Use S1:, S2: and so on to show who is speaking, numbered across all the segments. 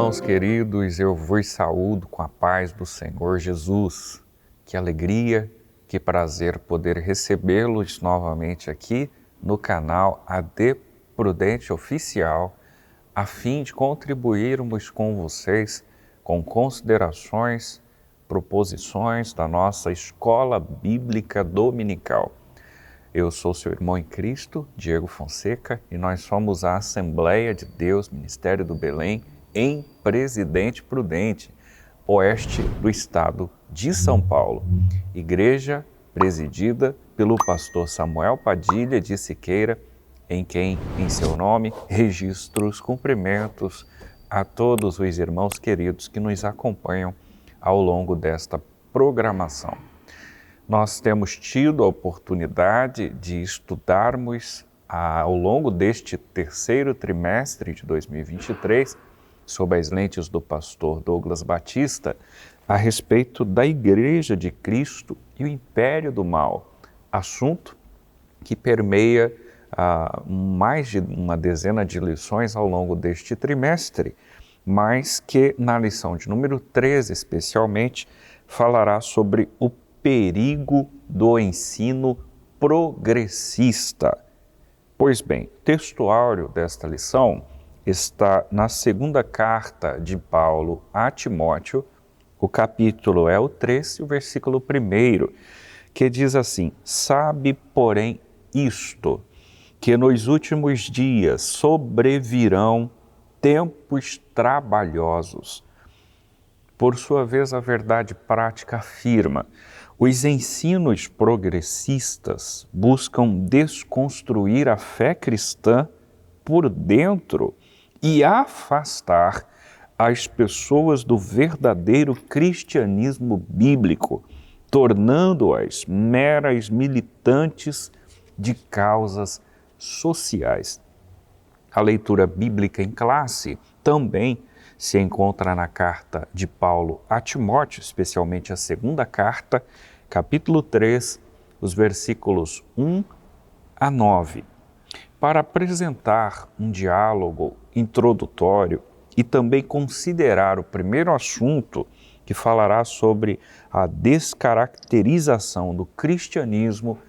S1: irmãos queridos, eu vos saúdo com a paz do Senhor Jesus. Que alegria, que prazer poder recebê-los novamente aqui no canal AD Prudente Oficial, a fim de contribuirmos com vocês com considerações, proposições da nossa Escola Bíblica Dominical. Eu sou seu irmão em Cristo, Diego Fonseca, e nós somos a Assembleia de Deus, Ministério do Belém, em Presidente Prudente, oeste do estado de São Paulo. Igreja presidida pelo pastor Samuel Padilha de Siqueira, em quem, em seu nome, registro os cumprimentos a todos os irmãos queridos que nos acompanham ao longo desta programação. Nós temos tido a oportunidade de estudarmos ao longo deste terceiro trimestre de 2023, sob as lentes do pastor Douglas Batista, a respeito da Igreja de Cristo e o Império do Mal, assunto que permeia mais de uma dezena de lições ao longo deste trimestre, mas que na lição de número 13, especialmente, falará sobre o perigo do ensino progressista. Pois bem, o textuário desta lição está na segunda carta de Paulo a Timóteo, o capítulo é o 3, o versículo 1, que diz assim: sabe, porém, isto, que nos últimos dias sobrevirão tempos trabalhosos. Por sua vez, a verdade prática afirma: os ensinos progressistas buscam desconstruir a fé cristã por dentro e afastar as pessoas do verdadeiro cristianismo bíblico, tornando-as meras militantes de causas sociais. A leitura bíblica em classe também se encontra na carta de Paulo a Timóteo, especialmente a segunda carta, capítulo 3, os versículos 1 a 9. Para apresentar um diálogo introdutório e também considerar o primeiro assunto, que falará sobre a descaracterização do cristianismo,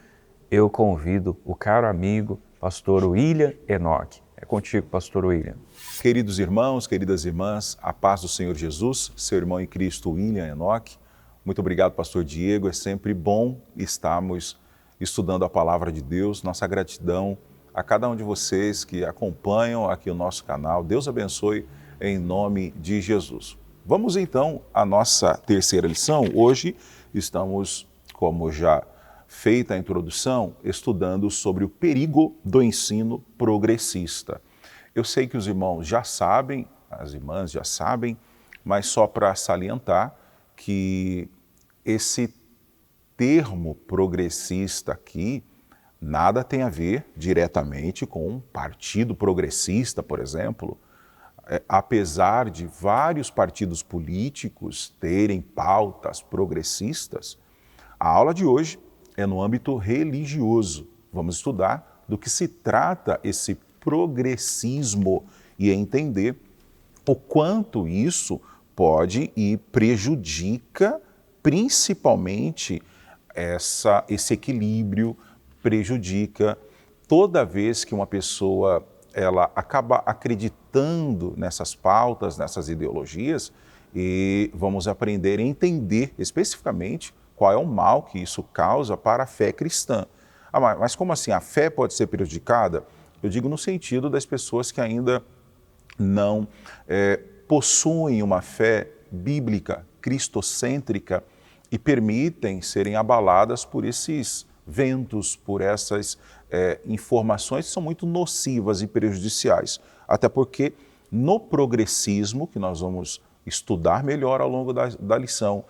S1: eu convido o caro amigo, pastor William Enoch. É contigo, pastor William.
S2: Queridos irmãos, queridas irmãs, a paz do Senhor Jesus, seu irmão em Cristo, William Enoch. Muito obrigado, pastor Diego. É sempre bom estarmos estudando a palavra de Deus. Nossa gratidão a cada um de vocês que acompanham aqui o nosso canal. Deus abençoe em nome de Jesus. Vamos então à nossa terceira lição. Hoje estamos, como já feita a introdução, estudando sobre o perigo do ensino progressista. Eu sei que os irmãos já sabem, as irmãs já sabem, mas só para salientar que esse termo progressista aqui nada tem a ver diretamente com um partido progressista, por exemplo. Apesar de vários partidos políticos terem pautas progressistas, a aula de hoje é no âmbito religioso. Vamos estudar do que se trata esse progressismo e entender o quanto isso pode e prejudica principalmente esse equilíbrio, prejudica toda vez que uma pessoa ela acaba acreditando nessas pautas, nessas ideologias, e vamos aprender a entender especificamente qual é o mal que isso causa para a fé cristã. Mas como assim? A fé pode ser prejudicada? Eu digo no sentido das pessoas que ainda não possuem uma fé bíblica, cristocêntrica, e permitem serem abaladas por esses ventos, por essas informações que são muito nocivas e prejudiciais. Até porque no progressismo, que nós vamos estudar melhor ao longo da lição,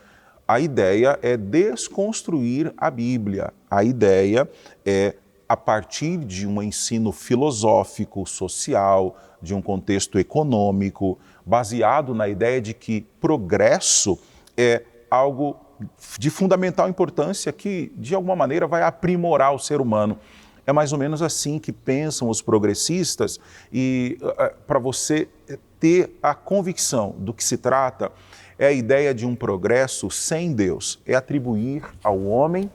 S2: a ideia é desconstruir a Bíblia. A ideia é, a partir de um ensino filosófico, social, de um contexto econômico, baseado na ideia de que progresso é algo de fundamental importância que, de alguma maneira, vai aprimorar o ser humano. É mais ou menos assim que pensam os progressistas, e para você ter a convicção do que se trata, é a ideia de um progresso sem Deus, é atribuir ao homem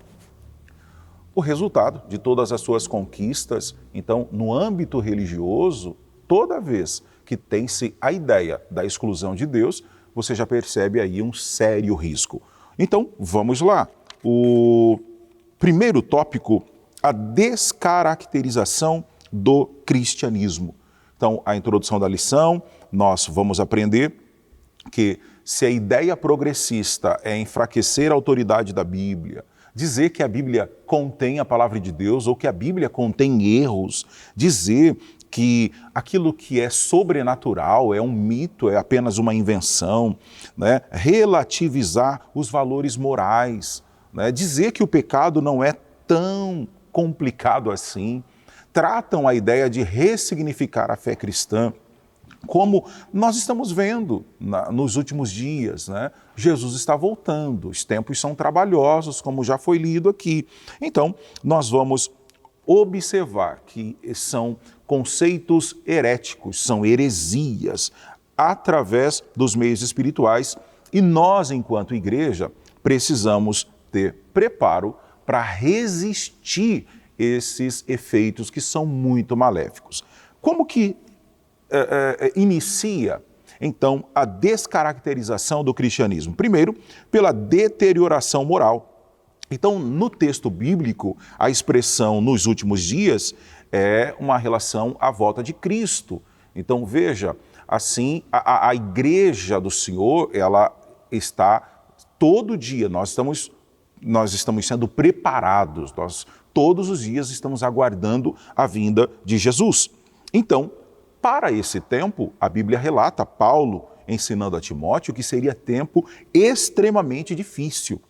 S2: o resultado de todas as suas conquistas. Então, no âmbito religioso, toda vez que tem-se a ideia da exclusão de Deus, você já percebe aí um sério risco. Então, vamos lá. O primeiro tópico, a descaracterização do cristianismo. Então, a introdução da lição, nós vamos aprender que se a ideia progressista é enfraquecer a autoridade da Bíblia, dizer que a Bíblia contém a palavra de Deus ou que a Bíblia contém erros, dizer que aquilo que é sobrenatural é um mito, é apenas uma invenção, né? Relativizar os valores morais, né? Dizer que o pecado não é tão complicado assim, tratam a ideia de ressignificar a fé cristã, como nós estamos vendo nos últimos dias, né? Jesus está voltando, os tempos são trabalhosos, como já foi lido aqui. Então, nós vamos observar que são conceitos heréticos, são heresias, através dos meios espirituais, e nós, enquanto igreja, precisamos ter preparo para resistir esses efeitos que são muito maléficos. Como que inicia, então, a descaracterização do cristianismo? Primeiro, pela deterioração moral. Então, no texto bíblico, a expressão nos últimos dias é uma relação à volta de Cristo. Então, veja, assim, a igreja do Senhor, ela está todo dia, nós estamos sendo preparados, nós todos os dias estamos aguardando a vinda de Jesus. Então, para esse tempo, a Bíblia relata Paulo ensinando a Timóteo que seria tempo extremamente difícil,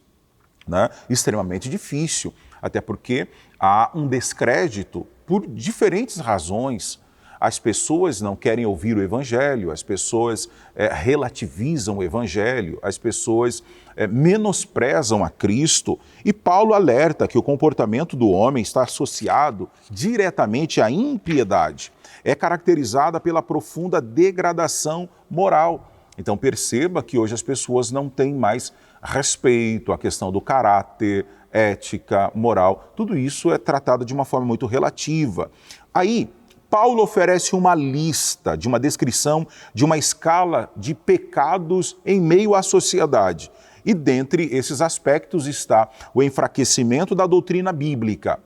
S2: né? Extremamente difícil, até porque há um descrédito por diferentes razões. As pessoas não querem ouvir o Evangelho, as pessoas relativizam o Evangelho, as pessoas menosprezam a Cristo. E Paulo alerta que o comportamento do homem está associado diretamente à impiedade. É caracterizada pela profunda degradação moral. Então perceba que hoje as pessoas não têm mais respeito à questão do caráter, ética, moral. Tudo isso é tratado de uma forma muito relativa. Aí, Paulo oferece uma lista, de uma descrição, de uma escala de pecados em meio à sociedade. E dentre esses aspectos está o enfraquecimento da doutrina bíblica.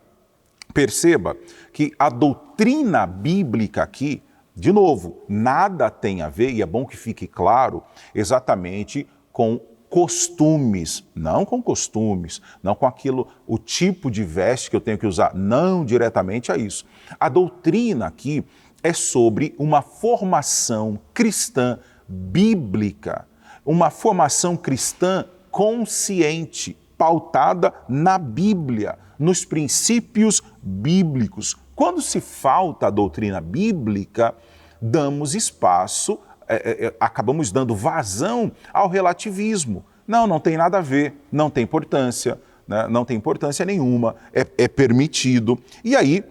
S2: Perceba que a doutrina bíblica aqui, de novo, nada tem a ver, e é bom que fique claro, exatamente com costumes, não com costumes, não com aquilo, o tipo de veste que eu tenho que usar, não diretamente a isso. A doutrina aqui é sobre uma formação cristã bíblica, uma formação cristã consciente, pautada na Bíblia, nos princípios bíblicos. Quando se falta a doutrina bíblica, damos espaço, acabamos dando vazão ao relativismo. Não tem nada a ver, não tem importância, né? Não tem importância nenhuma, é permitido. E aí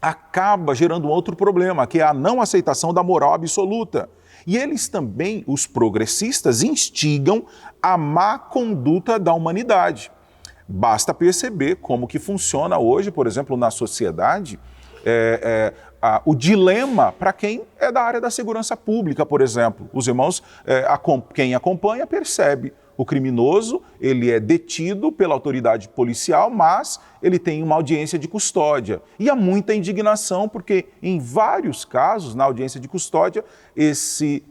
S2: acaba gerando um outro problema, que é a não aceitação da moral absoluta. E eles também, os progressistas, instigam a má conduta da humanidade. Basta perceber como que funciona hoje, por exemplo, na sociedade, o dilema para quem é da área da segurança pública, por exemplo. Os irmãos, quem acompanha, percebe. O criminoso, ele é detido pela autoridade policial, mas ele tem uma audiência de custódia. E há muita indignação, porque em vários casos, na audiência de custódia, esse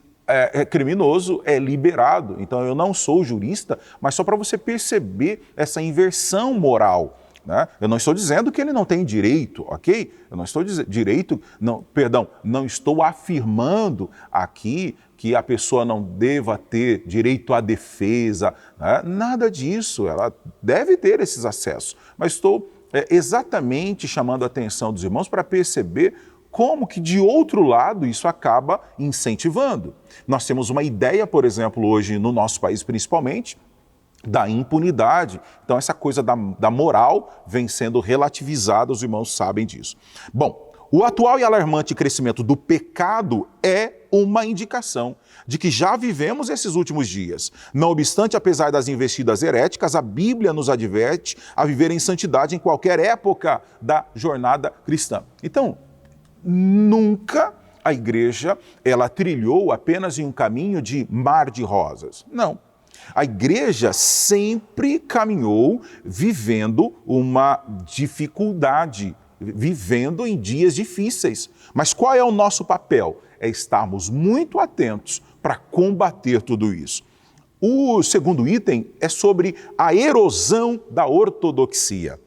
S2: criminoso é liberado. Então, eu não sou jurista, mas só para você perceber essa inversão moral, né? Eu não estou dizendo que ele não tem direito, ok? Eu não estou dizendo não estou afirmando aqui que a pessoa não deva ter direito à defesa, né? Nada disso, ela deve ter esses acessos. Mas estou exatamente chamando a atenção dos irmãos para perceber como que, de outro lado, isso acaba incentivando. Nós temos uma ideia, por exemplo, hoje no nosso país principalmente, da impunidade. Então essa coisa da moral vem sendo relativizada, os irmãos sabem disso. Bom, o atual e alarmante crescimento do pecado é uma indicação de que já vivemos esses últimos dias. Não obstante, apesar das investidas heréticas, a Bíblia nos adverte a viver em santidade em qualquer época da jornada cristã. Então, nunca a igreja ela trilhou apenas em um caminho de mar de rosas. Não. A igreja sempre caminhou vivendo uma dificuldade, vivendo em dias difíceis. Mas qual é o nosso papel? É estarmos muito atentos para combater tudo isso. O segundo item é sobre a erosão da ortodoxia.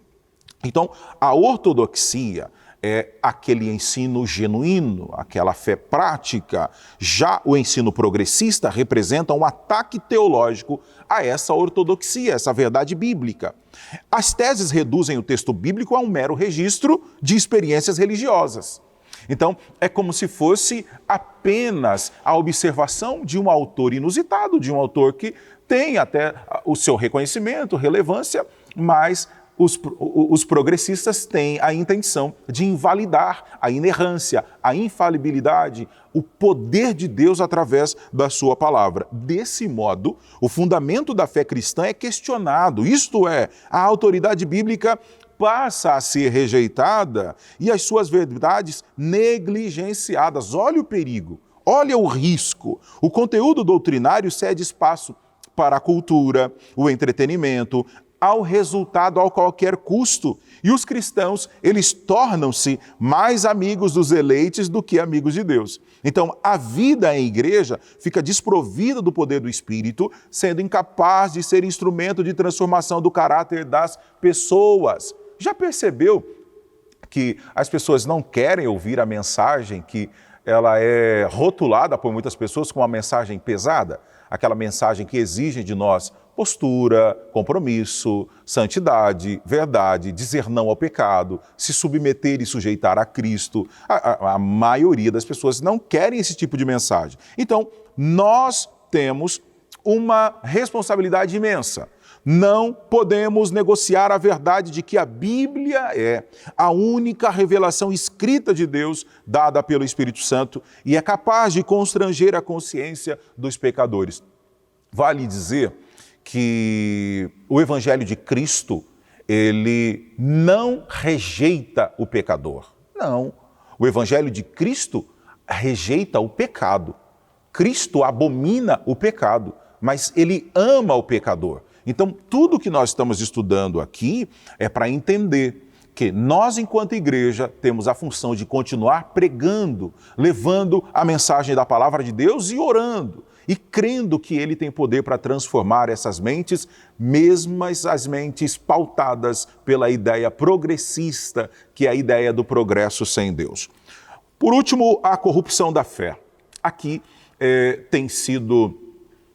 S2: Então, a ortodoxia é aquele ensino genuíno, aquela fé prática. Já o ensino progressista representa um ataque teológico a essa ortodoxia, essa verdade bíblica. As teses reduzem o texto bíblico a um mero registro de experiências religiosas. Então, é como se fosse apenas a observação de um autor inusitado, de um autor que tem até o seu reconhecimento, relevância, mas os progressistas têm a intenção de invalidar a inerrância, a infalibilidade, o poder de Deus através da sua palavra. Desse modo, o fundamento da fé cristã é questionado, isto é, a autoridade bíblica passa a ser rejeitada e as suas verdades negligenciadas. Olha o perigo, olha o risco. O conteúdo doutrinário cede espaço para a cultura, o entretenimento, ao resultado a qualquer custo. E os cristãos, eles tornam-se mais amigos dos eleitos do que amigos de Deus. Então, a vida em igreja fica desprovida do poder do Espírito, sendo incapaz de ser instrumento de transformação do caráter das pessoas. Já percebeu que as pessoas não querem ouvir a mensagem que ela é rotulada por muitas pessoas como uma mensagem pesada? Aquela mensagem que exige de nós postura, compromisso, santidade, verdade, dizer não ao pecado, se submeter e sujeitar a Cristo. A maioria das pessoas não querem esse tipo de mensagem. Então, nós temos uma responsabilidade imensa. Não podemos negociar a verdade de que a Bíblia é a única revelação escrita de Deus dada pelo Espírito Santo e é capaz de constranger a consciência dos pecadores. Vale dizer que o Evangelho de Cristo, ele não rejeita o pecador. Não. O Evangelho de Cristo rejeita o pecado. Cristo abomina o pecado, mas ele ama o pecador. Então, tudo que nós estamos estudando aqui é para entender que nós, enquanto igreja, temos a função de continuar pregando, levando a mensagem da palavra de Deus e orando, e crendo que Ele tem poder para transformar essas mentes, mesmo as mentes pautadas pela ideia progressista, que é a ideia do progresso sem Deus. Por último, a corrupção da fé. Aqui tem sido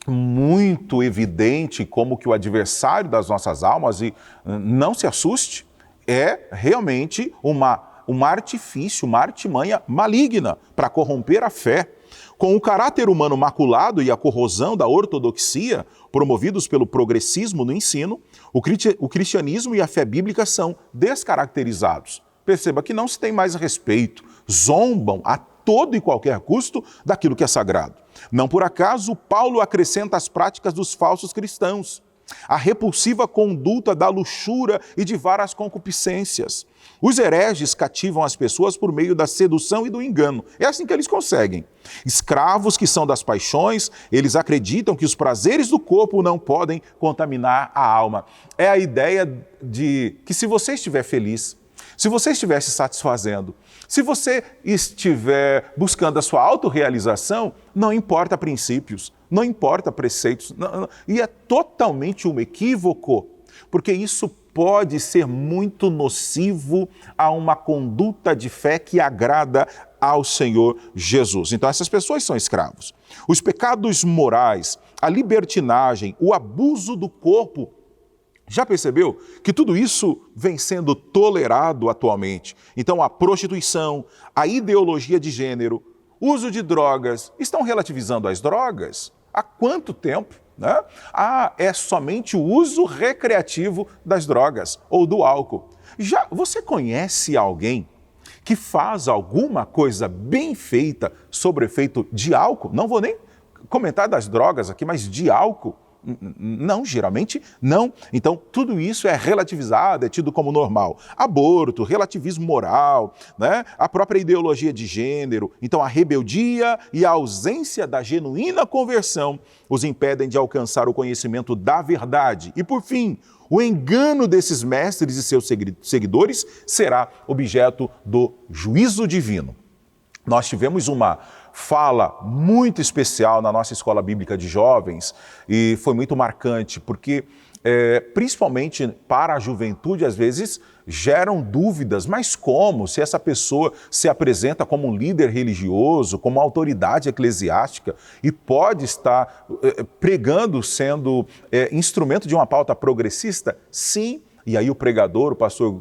S2: muito evidente como que o adversário das nossas almas, e não se assuste, é realmente um artifício, uma artimanha maligna para corromper a fé. Com o caráter humano maculado e a corrosão da ortodoxia, promovidos pelo progressismo no ensino, o cristianismo e a fé bíblica são descaracterizados. Perceba que não se tem mais respeito, zombam a todo e qualquer custo daquilo que é sagrado. Não por acaso, Paulo acrescenta as práticas dos falsos cristãos, a repulsiva conduta da luxúria e de várias concupiscências. Os hereges cativam as pessoas por meio da sedução e do engano. É assim que eles conseguem. Escravos que são das paixões, eles acreditam que os prazeres do corpo não podem contaminar a alma. É a ideia de que se você estiver feliz, se você estiver se satisfazendo, se você estiver buscando a sua autorrealização, não importa princípios, não importa preceitos, e é totalmente um equívoco, porque isso pode ser muito nocivo a uma conduta de fé que agrada ao Senhor Jesus. Então essas pessoas são escravos. Os pecados morais, a libertinagem, o abuso do corpo, já percebeu que tudo isso vem sendo tolerado atualmente? Então a prostituição, a ideologia de gênero, uso de drogas, estão relativizando as drogas? Há quanto tempo? né? Ah, é somente o uso recreativo das drogas ou do álcool. Já você conhece alguém que faz alguma coisa bem feita sobre efeito de álcool? Não vou nem comentar das drogas aqui, mas de álcool? Não, geralmente não. Então, tudo isso é relativizado, é tido como normal. Aborto, relativismo moral, né? A própria ideologia de gênero. Então, a rebeldia e a ausência da genuína conversão os impedem de alcançar o conhecimento da verdade. E, por fim, o engano desses mestres e seus seguidores será objeto do juízo divino. Nós tivemos uma fala muito especial na nossa escola bíblica de jovens e foi muito marcante, porque principalmente para a juventude, às vezes, geram dúvidas, mas como? Se essa pessoa se apresenta como um líder religioso, como uma autoridade eclesiástica e pode estar pregando, sendo instrumento de uma pauta progressista? Sim. E aí o pregador, o pastor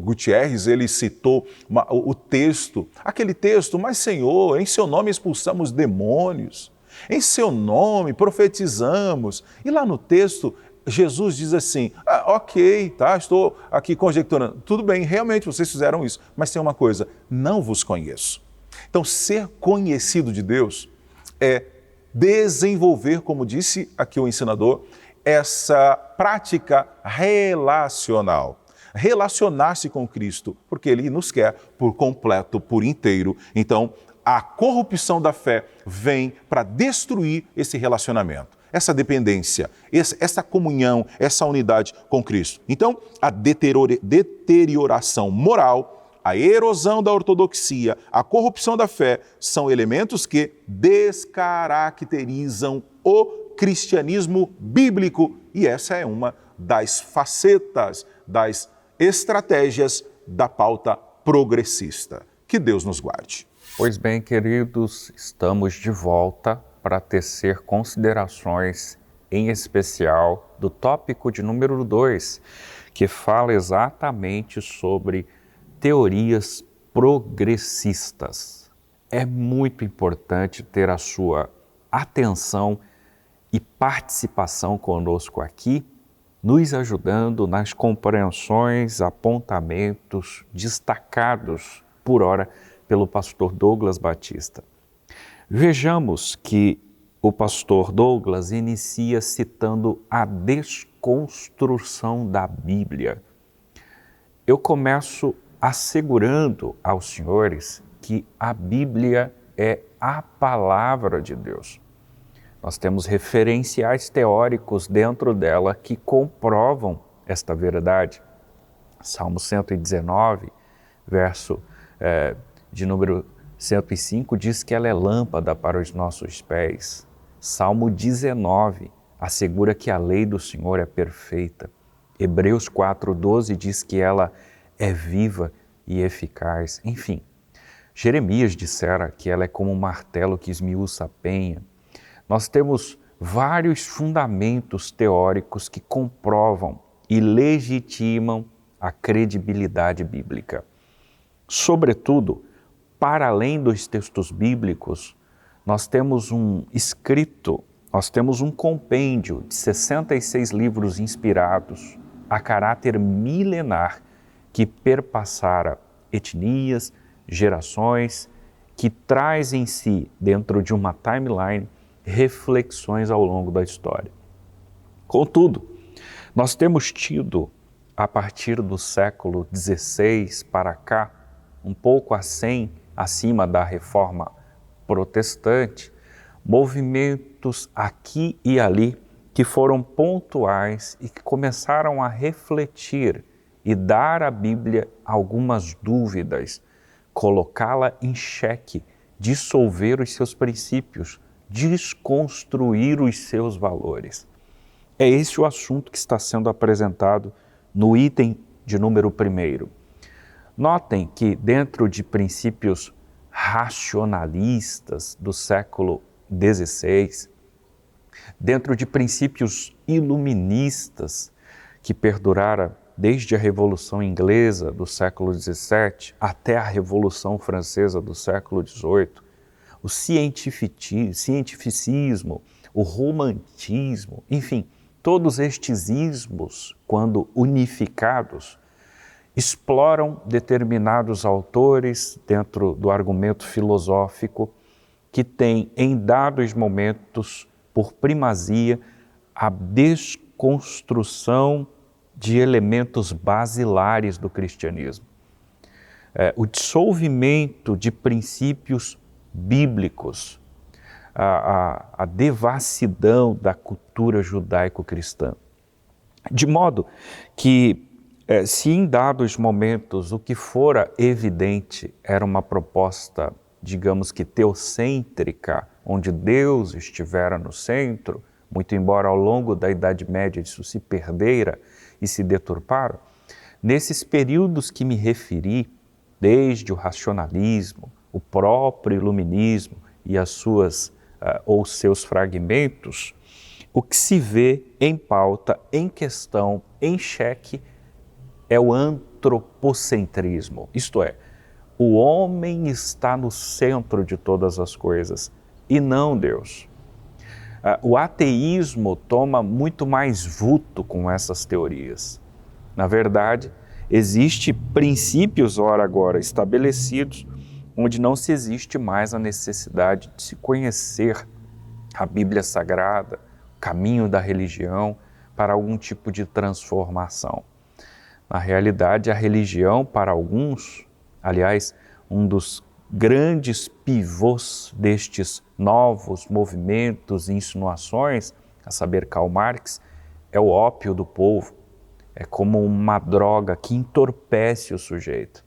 S2: Gutierrez, ele citou o texto, aquele texto: mas Senhor, em seu nome expulsamos demônios, em seu nome profetizamos. E lá no texto, Jesus diz assim: ok, tá, estou aqui conjecturando, tudo bem, realmente vocês fizeram isso, mas tem uma coisa: não vos conheço. Então, ser conhecido de Deus é desenvolver, como disse aqui o ensinador, essa prática relacional. Relacionar-se com Cristo, porque Ele nos quer por completo, por inteiro. Então, a corrupção da fé vem para destruir esse relacionamento, essa dependência, essa comunhão, essa unidade com Cristo. Então, a deterioração moral, a erosão da ortodoxia, a corrupção da fé são elementos que descaracterizam o cristianismo bíblico, e essa é uma das facetas, das estratégias da pauta progressista. Que Deus nos guarde.
S1: Pois bem, queridos, estamos de volta para tecer considerações, em especial do tópico de número 2, que fala exatamente sobre teorias progressistas. É muito importante ter a sua atenção e participação conosco aqui, nos ajudando nas compreensões, apontamentos destacados por hora pelo pastor Douglas Batista. Vejamos que o pastor Douglas inicia citando a desconstrução da Bíblia. Eu começo assegurando aos senhores que a Bíblia é a palavra de Deus. Nós temos referenciais teóricos dentro dela que comprovam esta verdade. Salmo 119, verso de número 105, diz que ela é lâmpada para os nossos pés. Salmo 19 assegura que a lei do Senhor é perfeita. Hebreus 4:12 diz que ela é viva e eficaz. Enfim, Jeremias dissera que ela é como um martelo que esmiuça a penha. Nós temos vários fundamentos teóricos que comprovam e legitimam a credibilidade bíblica. Sobretudo, para além dos textos bíblicos, nós temos um escrito, nós temos um compêndio de 66 livros inspirados a caráter milenar que perpassara etnias, gerações, que traz em si, dentro de uma timeline, reflexões ao longo da história. Contudo, nós temos tido, a partir do século XVI para cá, um pouco acima da Reforma Protestante, movimentos aqui e ali que foram pontuais e que começaram a refletir e dar à Bíblia algumas dúvidas, colocá-la em xeque, dissolver os seus princípios, desconstruir os seus valores. É esse o assunto que está sendo apresentado no item de número 1. Notem que dentro de princípios racionalistas do século XVI, dentro de princípios iluministas que perduraram desde a Revolução Inglesa do século XVII até a Revolução Francesa do século XVIII, o cientificismo, o romantismo, enfim, todos estes ismos, quando unificados, exploram determinados autores dentro do argumento filosófico que têm, em dados momentos, por primazia, a desconstrução de elementos basilares do cristianismo. O dissolvimento de princípios bíblicos, a devassidão da cultura judaico-cristã. De modo que, se em dados momentos o que fora evidente era uma proposta, digamos que teocêntrica, onde Deus estivera no centro, muito embora ao longo da Idade Média isso se perdera e se deturpara, nesses períodos que me referi, desde o racionalismo, o próprio iluminismo e as suas ou seus fragmentos, o que se vê em pauta, em questão, em xeque, é o antropocentrismo, isto é, o homem está no centro de todas as coisas e não Deus. O ateísmo toma muito mais vulto com essas teorias. Na verdade, existem princípios, ora agora, estabelecidos, onde não se existe mais a necessidade de se conhecer a Bíblia Sagrada, o caminho da religião, para algum tipo de transformação. Na realidade, a religião, para alguns, aliás, um dos grandes pivôs destes novos movimentos e insinuações, a saber, Karl Marx, é o ópio do povo. É como uma droga que entorpece o sujeito.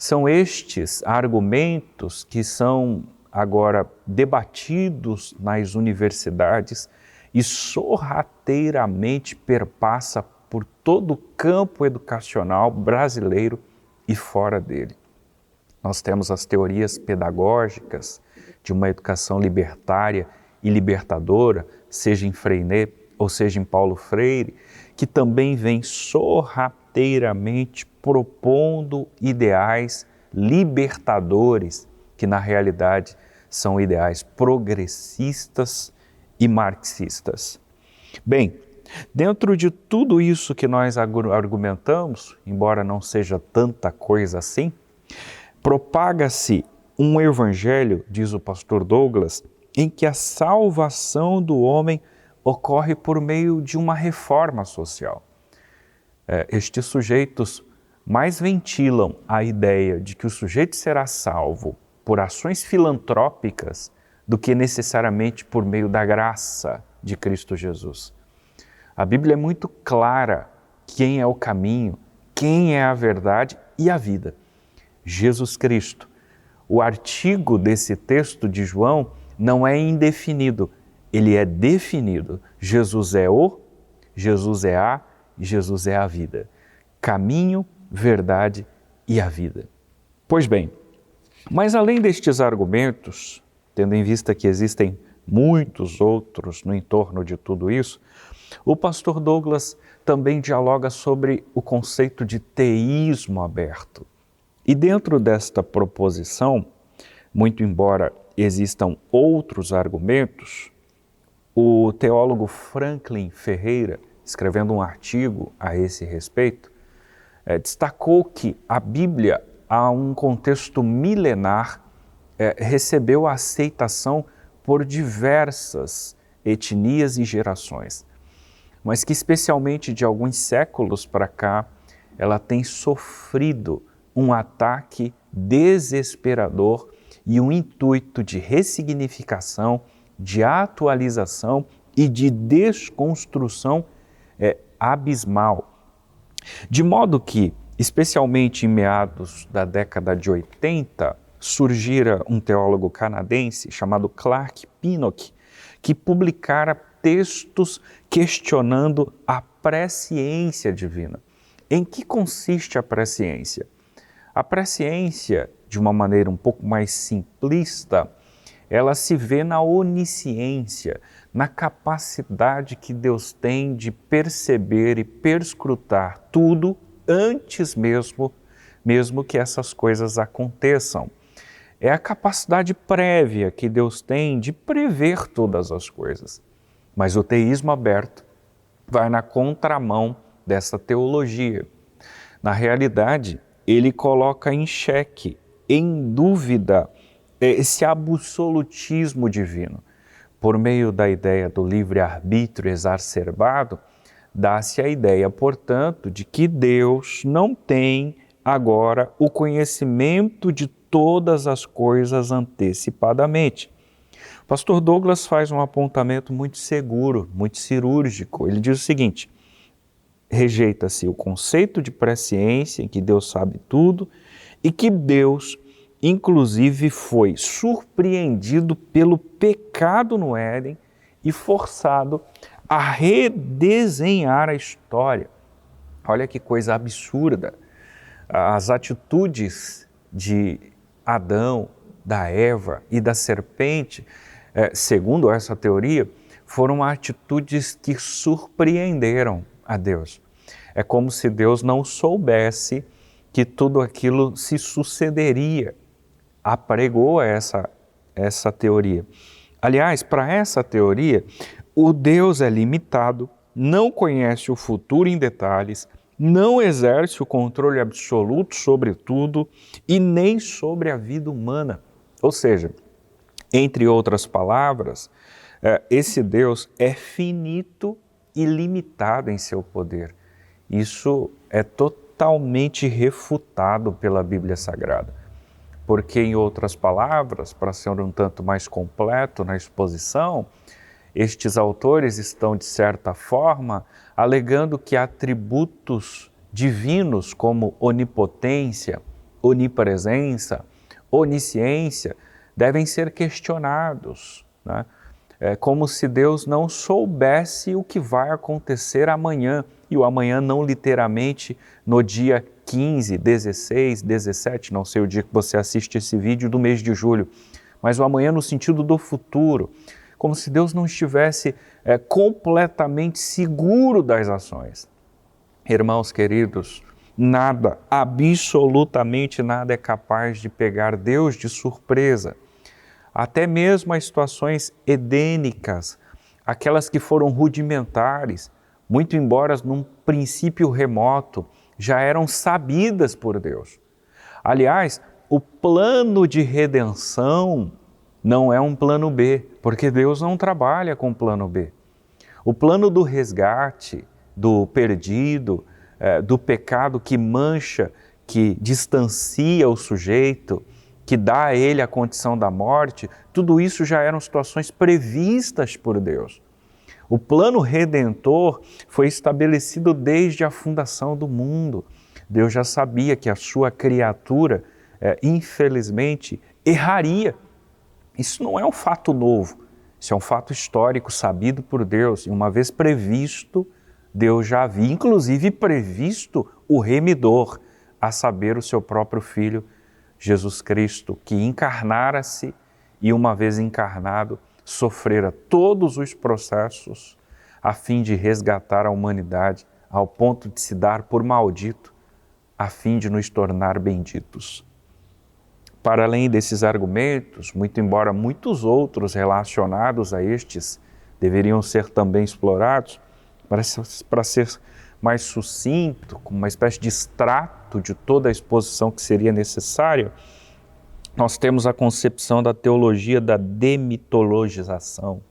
S1: São estes argumentos que são agora debatidos nas universidades e sorrateiramente perpassa por todo o campo educacional brasileiro e fora dele. Nós temos as teorias pedagógicas de uma educação libertária e libertadora, seja em Freinet ou seja em Paulo Freire, que também vem sorrateiramente propondo ideais libertadores, que na realidade são ideais progressistas e marxistas. Bem, dentro de tudo isso que nós argumentamos, embora não seja tanta coisa assim, propaga-se um evangelho, diz o pastor Douglas, em que a salvação do homem ocorre por meio de uma reforma social. Estes sujeitos mais ventilam a ideia de que o sujeito será salvo por ações filantrópicas do que necessariamente por meio da graça de Cristo Jesus. A Bíblia é muito clara quem é o caminho, quem é a verdade e a vida. Jesus Cristo. O artigo desse texto de João não é indefinido, ele é definido. Jesus é o, Jesus é a e Jesus é a vida. Caminho, verdade e a vida. Pois bem, mas além destes argumentos, tendo em vista que existem muitos outros no entorno de tudo isso, o pastor Douglas também dialoga sobre o conceito de teísmo aberto. E dentro desta proposição, muito embora existam outros argumentos, o teólogo Franklin Ferreira, escrevendo um artigo a esse respeito, destacou que a Bíblia, há um contexto milenar, recebeu a aceitação por diversas etnias e gerações, mas que especialmente de alguns séculos para cá, ela tem sofrido um ataque desesperador e um intuito de ressignificação, de atualização e de desconstrução abismal. De modo que, especialmente em meados da década de 80, surgira um teólogo canadense chamado Clark Pinnock, que publicara textos questionando a presciência divina. Em que consiste a presciência? A presciência, de uma maneira um pouco mais simplista, ela se vê na onisciência, na capacidade que Deus tem de perceber e perscrutar tudo antes mesmo que essas coisas aconteçam. É a capacidade prévia que Deus tem de prever todas as coisas. Mas o teísmo aberto vai na contramão dessa teologia. Na realidade, ele coloca em xeque, em dúvida, esse absolutismo divino. Por meio da ideia do livre-arbítrio exacerbado, dá-se a ideia, portanto, de que Deus não tem agora o conhecimento de todas as coisas antecipadamente. O pastor Douglas faz um apontamento muito seguro, muito cirúrgico. Ele diz o seguinte: rejeita-se o conceito de presciência, em que Deus sabe tudo, e que Deus, inclusive, foi surpreendido pelo pecado no Éden e forçado a redesenhar a história. Olha que coisa absurda. As atitudes de Adão, da Eva e da serpente, segundo essa teoria, foram atitudes que surpreenderam a Deus. É como se Deus não soubesse que tudo aquilo se sucederia. Apregou essa teoria. Aliás, para essa teoria, o Deus é limitado, não conhece o futuro em detalhes, não exerce o controle absoluto sobre tudo e nem sobre a vida humana. Ou seja, entre outras palavras, esse Deus é finito e limitado em seu poder. Isso é totalmente refutado pela Bíblia Sagrada. Porque, em outras palavras, para ser um tanto mais completo na exposição, estes autores estão, de certa forma, alegando que atributos divinos como onipotência, onipresença, onisciência devem ser questionados, né? É como se Deus não soubesse o que vai acontecer amanhã, e o amanhã não literalmente no dia 15, 16, 17, não sei o dia que você assiste esse vídeo do mês de julho, mas o amanhã no sentido do futuro, como se Deus não estivesse completamente seguro das ações. Irmãos queridos, nada, absolutamente nada é capaz de pegar Deus de surpresa. Até mesmo as situações edênicas, aquelas que foram rudimentares, muito embora num princípio remoto, já eram sabidas por Deus. Aliás, o plano de redenção não é um plano B, porque Deus não trabalha com plano B. O plano do resgate, do perdido, do pecado que mancha, que distancia o sujeito, que dá a ele a condição da morte, tudo isso já eram situações previstas por Deus. O plano redentor foi estabelecido desde a fundação do mundo. Deus já sabia que a sua criatura, infelizmente, erraria. Isso não é um fato novo, isso é um fato histórico sabido por Deus. E uma vez previsto, Deus já havia, inclusive, previsto o remidor, a saber, o seu próprio Filho, Jesus Cristo, que encarnara-se e, uma vez encarnado, sofrera todos os processos a fim de resgatar a humanidade ao ponto de se dar por maldito, a fim de nos tornar benditos. Para além desses argumentos, muito embora muitos outros relacionados a estes deveriam ser também explorados, para ser mais sucinto, como uma espécie de extrato de toda a exposição que seria necessária, nós temos a concepção da teologia da demitologização,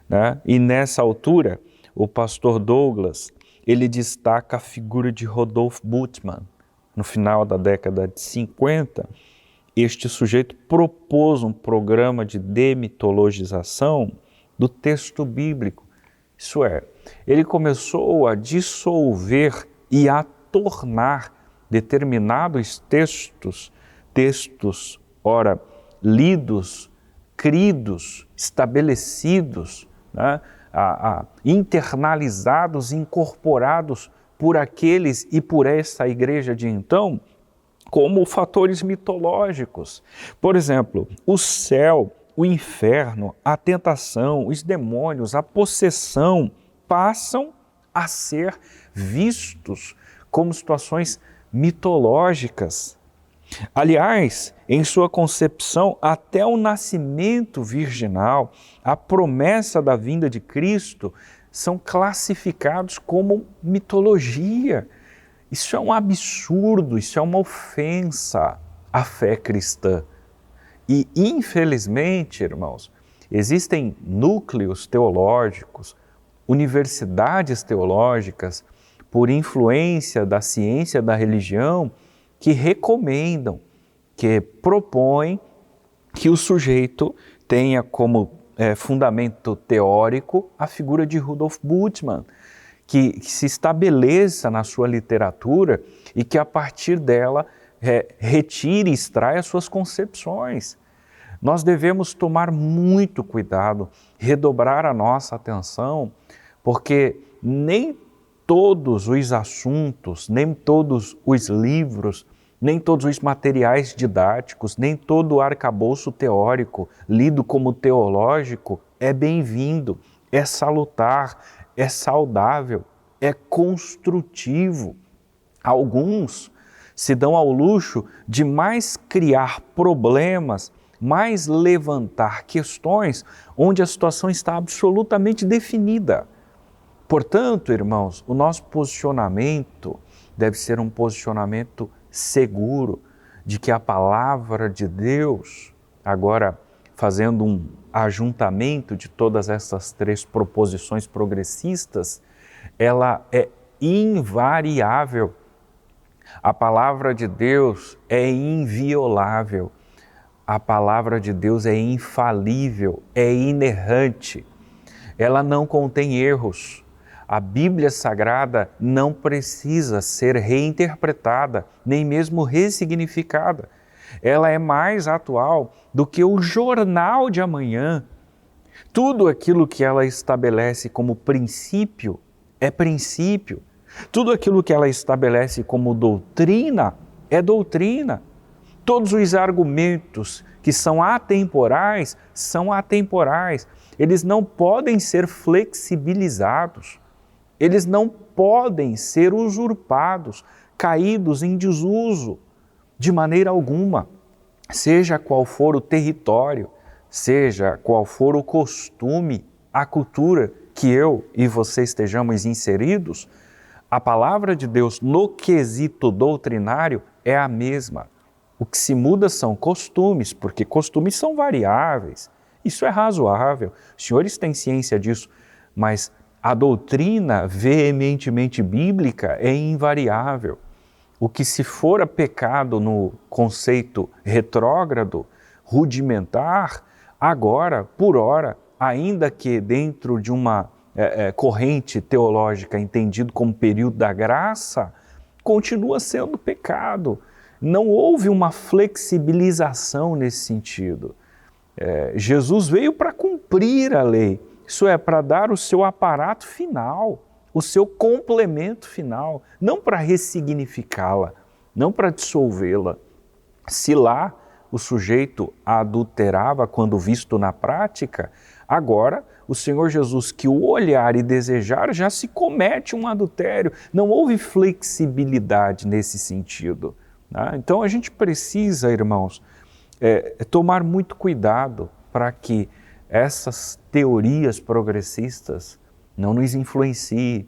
S1: né? E nessa altura, o pastor Douglas, ele destaca a figura de Rodolphe Bultmann. No final da década de 50, este sujeito propôs um programa de demitologização do texto bíblico. Isso é, ele começou a dissolver e a tornar determinados textos, ora, lidos, cridos, estabelecidos, né, internalizados, incorporados por aqueles e por essa igreja de então, como fatores mitológicos. Por exemplo, o céu, o inferno, a tentação, os demônios, a possessão passam a ser vistos como situações mitológicas. Aliás, em sua concepção, até o nascimento virginal, a promessa da vinda de Cristo são classificados como mitologia. Isso é um absurdo, isso é uma ofensa à fé cristã. E, infelizmente, irmãos, existem núcleos teológicos, universidades teológicas, por influência da ciência da religião, que recomendam, que propõem que o sujeito tenha como fundamento teórico a figura de Rudolf Bultmann, que se estabeleça na sua literatura e que a partir dela retire e extraia suas concepções. Nós devemos tomar muito cuidado, redobrar a nossa atenção, porque nem todos os assuntos, nem todos os livros, nem todos os materiais didáticos, nem todo o arcabouço teórico lido como teológico é bem-vindo, é salutar, é saudável, é construtivo. Alguns se dão ao luxo de mais criar problemas, mais levantar questões onde a situação está absolutamente definida. Portanto, irmãos, o nosso posicionamento deve ser um posicionamento seguro de que a palavra de Deus, agora fazendo um ajuntamento de todas essas três proposições progressistas, ela é invariável. A palavra de Deus é inviolável. A palavra de Deus é infalível, é inerrante. Ela não contém erros. A Bíblia Sagrada não precisa ser reinterpretada, nem mesmo ressignificada. Ela é mais atual do que o jornal de amanhã. Tudo aquilo que ela estabelece como princípio é princípio. Tudo aquilo que ela estabelece como doutrina é doutrina. Todos os argumentos que são atemporais, são atemporais. Eles não podem ser flexibilizados. Eles não podem ser usurpados, caídos em desuso, de maneira alguma. Seja qual for o território, seja qual for o costume, a cultura que eu e você estejamos inseridos, a palavra de Deus no quesito doutrinário é a mesma. O que se muda são costumes, porque costumes são variáveis. Isso é razoável. Os senhores têm ciência disso, mas a doutrina veementemente bíblica é invariável. O que se fora pecado no conceito retrógrado, rudimentar, agora, por ora, ainda que dentro de uma corrente teológica entendido como período da graça, continua sendo pecado. Não houve uma flexibilização nesse sentido. Jesus veio para cumprir a lei, isso é, para dar o seu aparato final, o seu complemento final, não para ressignificá-la, não para dissolvê-la. Se lá o sujeito a adulterava quando visto na prática, agora o Senhor Jesus, que o olhar e desejar, já se comete um adultério. Não houve flexibilidade nesse sentido. Né? Então a gente precisa, irmãos, tomar muito cuidado para que essas teorias progressistas não nos influenciem,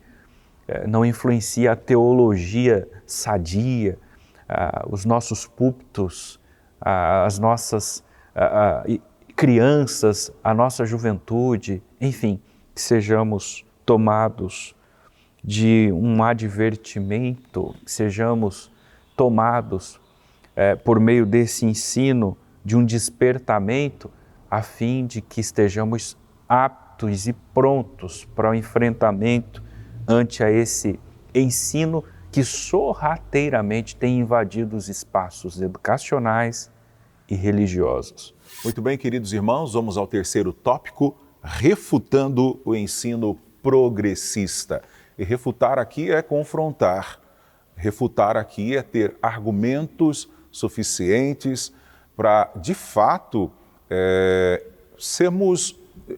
S1: não influencie a teologia sadia, os nossos púlpitos, as nossas crianças, a nossa juventude, enfim, que sejamos tomados de um advertimento, que sejamos tomados por meio desse ensino, de um despertamento, a fim de que estejamos aptos e prontos para o enfrentamento ante a esse ensino que sorrateiramente tem invadido os espaços educacionais e religiosos.
S2: Muito bem, queridos irmãos, vamos ao terceiro tópico, refutando o ensino progressista. E refutar aqui é confrontar. Refutar aqui é ter argumentos suficientes para, de fato,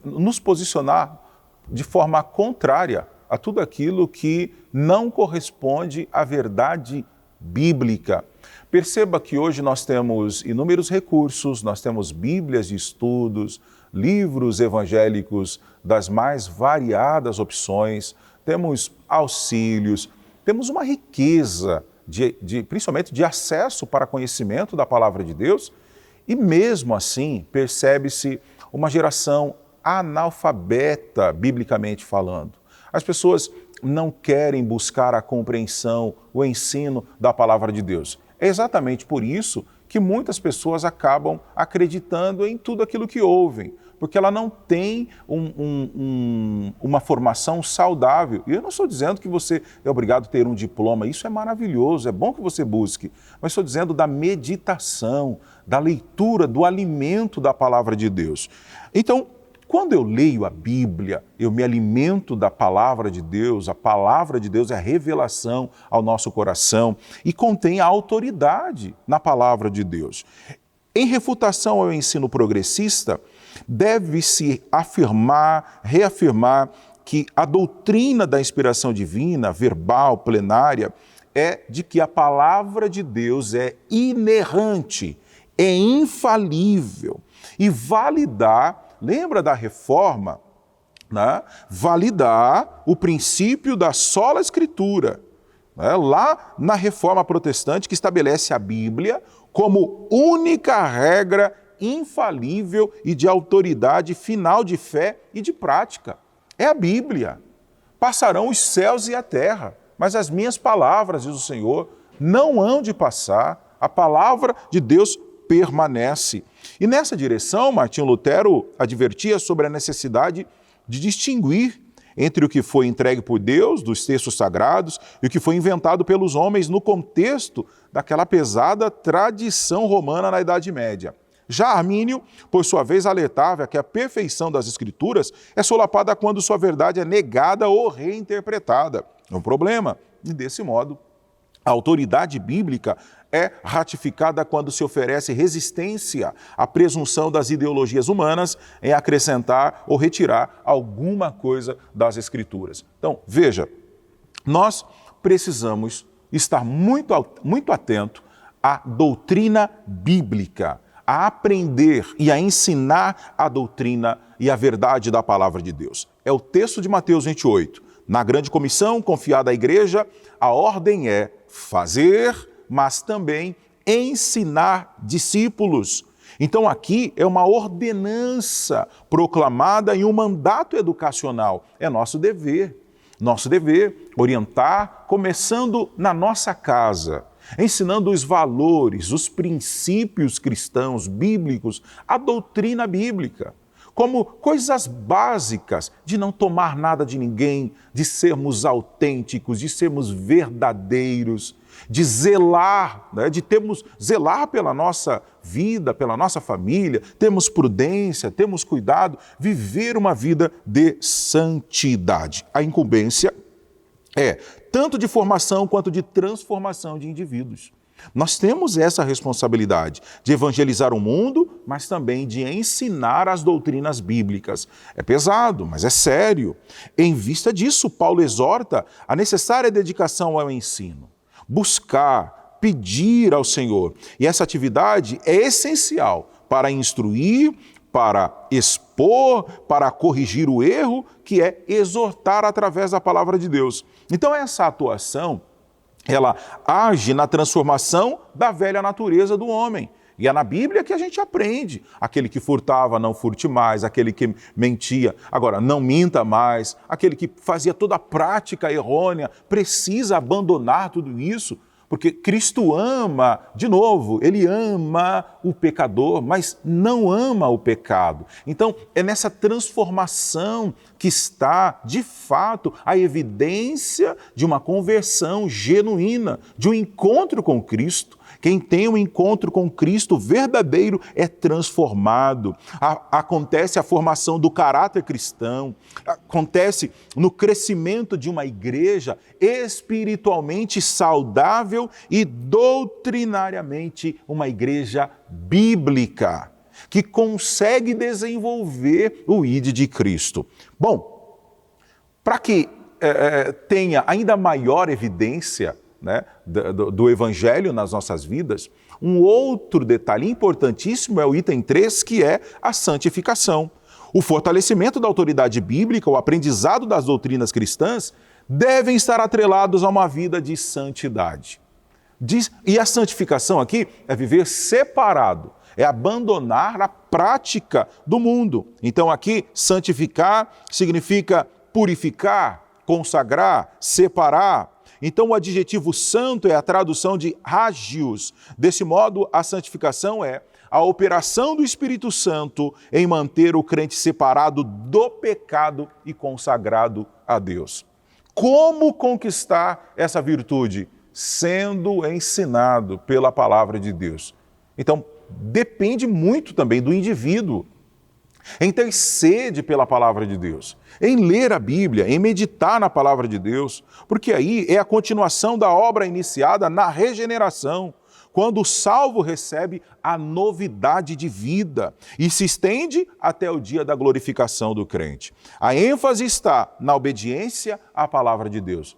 S2: nos posicionar de forma contrária a tudo aquilo que não corresponde à verdade bíblica. Perceba que hoje nós temos inúmeros recursos, nós temos bíblias de estudos, livros evangélicos das mais variadas opções, temos auxílios, temos uma riqueza, principalmente de acesso para conhecimento da palavra de Deus, e mesmo assim percebe-se uma geração analfabeta, biblicamente falando. As pessoas não querem buscar a compreensão, o ensino da palavra de Deus. É exatamente por isso que muitas pessoas acabam acreditando em tudo aquilo que ouvem, porque ela não tem uma formação saudável. E eu não estou dizendo que você é obrigado a ter um diploma, isso é maravilhoso, é bom que você busque, mas estou dizendo da meditação, da leitura, do alimento da palavra de Deus. Então, quando eu leio a Bíblia, eu me alimento da palavra de Deus, a palavra de Deus é a revelação ao nosso coração e contém a autoridade na palavra de Deus. Em refutação ao ensino progressista, deve-se afirmar, reafirmar que a doutrina da inspiração divina, verbal, plenária, é de que a palavra de Deus é inerrante, é infalível e validar. Lembra da reforma? Né? Validar o princípio da sola escritura. Né? Lá na reforma protestante, que estabelece a Bíblia como única regra infalível e de autoridade final de fé e de prática. É a Bíblia. Passarão os céus e a terra, mas as minhas palavras, diz o Senhor, não hão de passar. A palavra de Deus permanece. E nessa direção, Martinho Lutero advertia sobre a necessidade de distinguir entre o que foi entregue por Deus, dos textos sagrados, e o que foi inventado pelos homens no contexto daquela pesada tradição romana na Idade Média. Já Armínio, por sua vez, alertava que a perfeição das Escrituras é solapada quando sua verdade é negada ou reinterpretada. É um problema. E desse modo, a autoridade bíblica é ratificada quando se oferece resistência à presunção das ideologias humanas em acrescentar ou retirar alguma coisa das Escrituras. Então, veja, nós precisamos estar muito atento à doutrina bíblica, a aprender e a ensinar a doutrina e a verdade da palavra de Deus. É o texto de Mateus 28. Na grande comissão confiada à igreja, a ordem é fazer, mas também ensinar discípulos. Então aqui é uma ordenança proclamada em um mandato educacional. É nosso dever orientar, começando na nossa casa, ensinando os valores, os princípios cristãos, bíblicos, a doutrina bíblica, como coisas básicas de não tomar nada de ninguém, de sermos autênticos, de sermos verdadeiros, de zelar, né, zelar pela nossa vida, pela nossa família, termos prudência, termos cuidado, viver uma vida de santidade. A incumbência é tanto de formação quanto de transformação de indivíduos. Nós temos essa responsabilidade de evangelizar o mundo, mas também de ensinar as doutrinas bíblicas. É pesado, mas é sério. Em vista disso, Paulo exorta a necessária dedicação ao ensino, buscar, pedir ao Senhor. E essa atividade é essencial para instruir, para expor, para corrigir o erro, que é exortar através da palavra de Deus. Então essa atuação, ela age na transformação da velha natureza do homem. E é na Bíblia que a gente aprende. Aquele que furtava, não furte mais. Aquele que mentia, agora não minta mais. Aquele que fazia toda a prática errônea, precisa abandonar tudo isso. Porque Cristo ama, de novo, Ele ama o pecador, mas não ama o pecado. Então, é nessa transformação que está, de fato, a evidência de uma conversão genuína, de um encontro com Cristo. Quem tem um encontro com Cristo verdadeiro é transformado. Acontece a formação do caráter cristão, acontece no crescimento de uma igreja espiritualmente saudável e doutrinariamente uma igreja bíblica, que consegue desenvolver o ID de Cristo. Bom, para que tenha ainda maior evidência né, do Evangelho nas nossas vidas, um outro detalhe importantíssimo é o item 3, que é a santificação. O fortalecimento da autoridade bíblica, o aprendizado das doutrinas cristãs, devem estar atrelados a uma vida de santidade. E a santificação aqui é viver separado, é abandonar a prática do mundo. Então aqui, santificar significa purificar, consagrar, separar. Então o adjetivo santo é a tradução de hagios. Desse modo, a santificação é a operação do Espírito Santo em manter o crente separado do pecado e consagrado a Deus. Como conquistar essa virtude? Sendo ensinado pela palavra de Deus. Então, depende muito também do indivíduo em ter sede pela palavra de Deus, em ler a Bíblia, em meditar na palavra de Deus, porque aí é a continuação da obra iniciada na regeneração, quando o salvo recebe a novidade de vida e se estende até o dia da glorificação do crente. A ênfase está na obediência à palavra de Deus,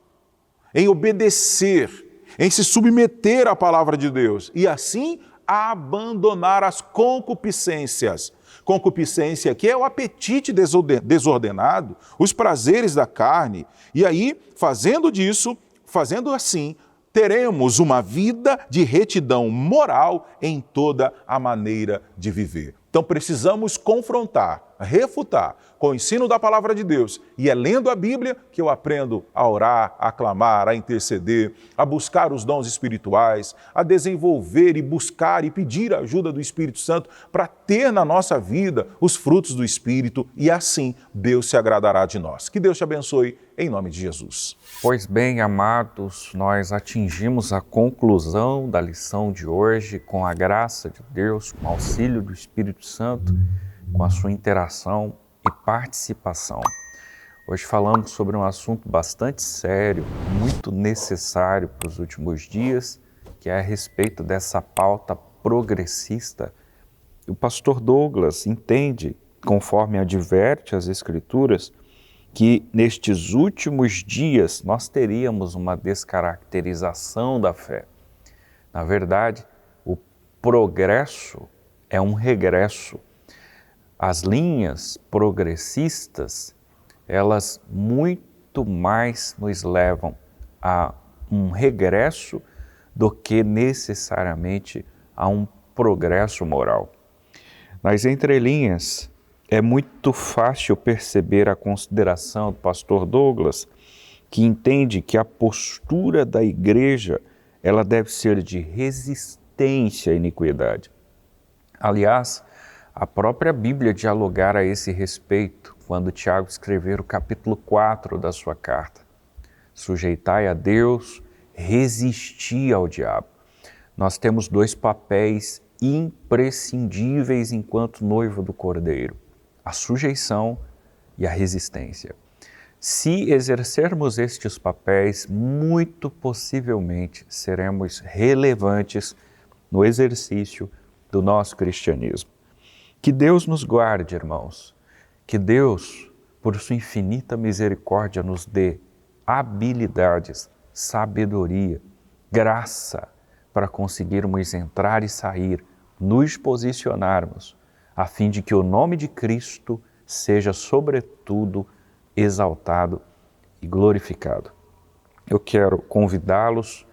S2: em obedecer, em se submeter à palavra de Deus e assim abandonar as concupiscências. Concupiscência que é o apetite desordenado, os prazeres da carne. E aí, fazendo assim, teremos uma vida de retidão moral em toda a maneira de viver. Então precisamos confrontar, refutar com o ensino da palavra de Deus. E é lendo a Bíblia que eu aprendo a orar, a clamar, a interceder, a buscar os dons espirituais, a desenvolver e buscar e pedir a ajuda do Espírito Santo para ter na nossa vida os frutos do Espírito e assim Deus se agradará de nós. Que Deus te abençoe em nome de Jesus.
S1: Pois bem, amados, nós atingimos a conclusão da lição de hoje com a graça de Deus, com o auxílio do Espírito Santo, com a sua interação e participação. Hoje falamos sobre um assunto bastante sério, muito necessário para os últimos dias, que é a respeito dessa pauta progressista. O pastor Douglas entende, conforme adverte as Escrituras, que nestes últimos dias nós teríamos uma descaracterização da fé. Na verdade, o progresso é um regresso. As linhas progressistas, elas muito mais nos levam a um regresso do que necessariamente a um progresso moral. Nas entrelinhas, é muito fácil perceber a consideração do pastor Douglas, que entende que a postura da igreja ela deve ser de resistência à iniquidade. Aliás, a própria Bíblia dialogar a esse respeito, quando Tiago escrever o capítulo 4 da sua carta. Sujeitai a Deus, resisti ao diabo. Nós temos dois papéis imprescindíveis enquanto noivo do Cordeiro: a sujeição e a resistência. Se exercermos estes papéis, muito possivelmente seremos relevantes no exercício do nosso cristianismo. Que Deus nos guarde, irmãos. Que Deus, por sua infinita misericórdia, nos dê habilidades, sabedoria, graça para conseguirmos entrar e sair, nos posicionarmos, a fim de que o nome de Cristo seja, sobretudo, exaltado e glorificado. Eu quero convidá-los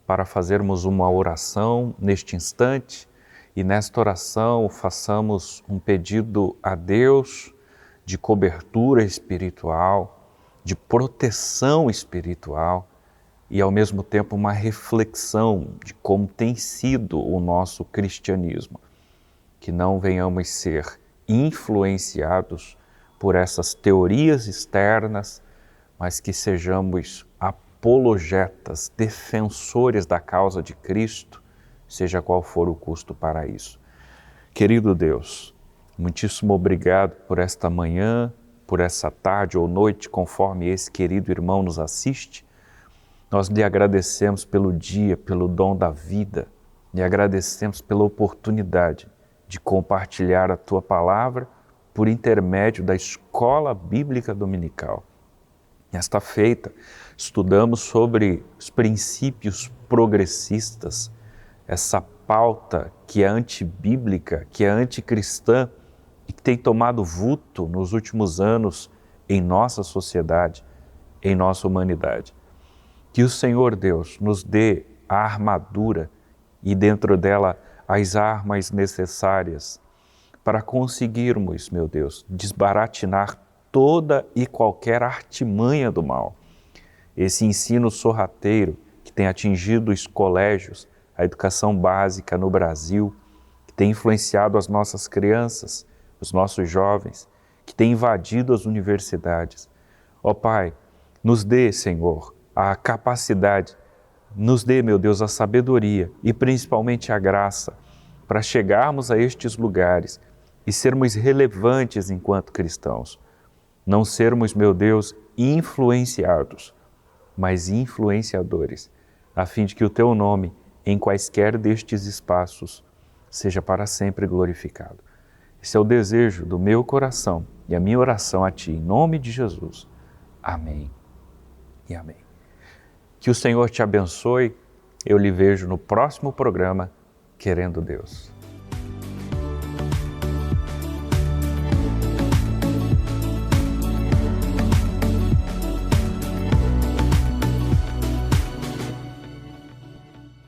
S1: para fazermos uma oração neste instante e nesta oração façamos um pedido a Deus de cobertura espiritual, de proteção espiritual e ao mesmo tempo uma reflexão de como tem sido o nosso cristianismo. Que não venhamos ser influenciados por essas teorias externas, mas que sejamos apologetas, defensores da causa de Cristo, seja qual for o custo para isso. Querido Deus, muitíssimo obrigado por esta manhã, por essa tarde ou noite, conforme esse querido irmão nos assiste. Nós lhe agradecemos pelo dia, pelo dom da vida, lhe agradecemos pela oportunidade de compartilhar a Tua palavra por intermédio da Escola Bíblica Dominical. Nesta feita, estudamos sobre os princípios progressistas, essa pauta que é antibíblica, que é anticristã e que tem tomado vulto nos últimos anos em nossa sociedade, em nossa humanidade. Que o Senhor Deus nos dê a armadura e dentro dela as armas necessárias para conseguirmos, meu Deus, desbaratinar toda e qualquer artimanha do mal. Esse ensino sorrateiro que tem atingido os colégios, a educação básica no Brasil, que tem influenciado as nossas crianças, os nossos jovens, que tem invadido as universidades. Ó Pai, nos dê, Senhor, a capacidade, nos dê, meu Deus, a sabedoria e principalmente a graça para chegarmos a estes lugares e sermos relevantes enquanto cristãos. Não sermos, meu Deus, influenciados, mas influenciadores, a fim de que o Teu nome, em quaisquer destes espaços, seja para sempre glorificado. Esse é o desejo do meu coração e a minha oração a Ti, em nome de Jesus. Amém e amém. Que o Senhor te abençoe. Eu lhe vejo no próximo programa, querendo Deus.